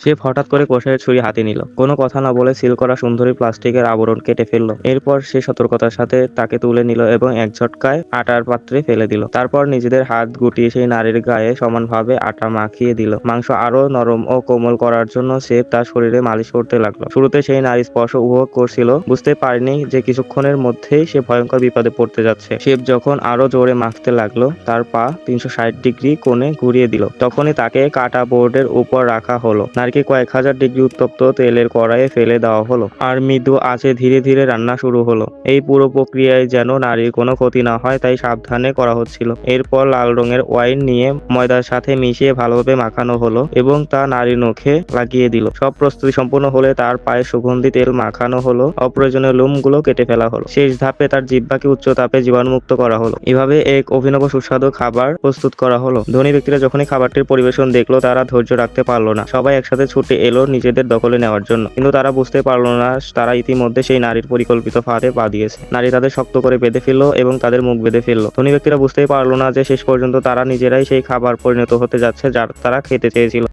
Chef হঠাৎ করে কষাইয়ের ছুরি হাতে নিল, কোনো কথা না বলে সিল করা সুন্দরী প্লাস্টিকের আবরণ কেটে ফেললো। এরপর সে সতর্কতার সাথে তাকে তুলে নিল এবং এক ঝটকায় আটার পাত্রে ফেলে দিল। তারপর নিজেদের হাত গুটিয়ে সেই নারীর গায়ে সমানভাবে আটা মাখিয়ে দিল। মাংস আরো নরম ও কোমল করার জন্য শেফ তার শরীরে মালিশ করতে লাগলো। শুরুতে সেই নারীর স্পর্শ উপভোগ করছিল, বুঝতে পারেনি যে কিছুক্ষণের মধ্যেই সে ভয়ঙ্কর বিপদে পড়তে যাচ্ছে। শেফ যখন আরো জোরে মাখতে লাগলো, তার পা 360 ডিগ্রি কোণে ঘুরিয়ে দিল। তখনই তাকে কাটা বোর্ডের উপর রাখা হলো। নারীকে কয়েক হাজার ডিগ্রি উত্তপ্ত তেলের কড়াইয়ে ফেলে দেওয়া হলো আর মৃদু আঁচে ধীরে ধীরে রান্না শুরু হলো। এই পুরো প্রক্রিয়ায় যেন নারীর কোনো ক্ষতি না হয় তাই সাবধানে করা হচ্ছিল। এরপর লাল রঙের ওয়াইন নিয়ে ময়দার সাথে মিশিয়ে ভালোভাবে মাখানো হলো এবং তা নারীর নখে লাগিয়ে দিল। সব প্রস্তুতি সম্পূর্ণ হলে তার পায়ে সুগন্ধি তেল মাখানো হলো, অপ্রয়োজনীয় লোমগুলো কেটে ফেলা হলো। শেষ ধাপে তার জিহ্বাকে উচ্চ তাপে জীবাণুমুক্ত করা হলো। এভাবে এক অভিনব সুস্বাদু খাবার প্রস্তুত করা হলো। ধনী ব্যক্তিরা যখনই খাবারটির পরিবেশন দেখলো, তারা ধৈর্য রাখতে পারলো না। সবাই একসাথে ছুটে এলো নিজেদের দখলে নেওয়ার জন্য, কিন্তু তারা বুঝতে পারলো না তারা ইতিমধ্যে সেই নারীর পরিকল্পিত ফাঁদে পা দিয়েছে। নারী তাদের শক্ত করে বেঁধে ফেললো এবং তাদের মুখ বেঁধে ফেললো। ধনী ব্যক্তিরা বুঝতেই পারলো না যে শেষ পর্যন্ত তারা নিজেরাই সেই খাবার পরিণত হতে যাচ্ছে যার তারা খেতে চেয়েছিল।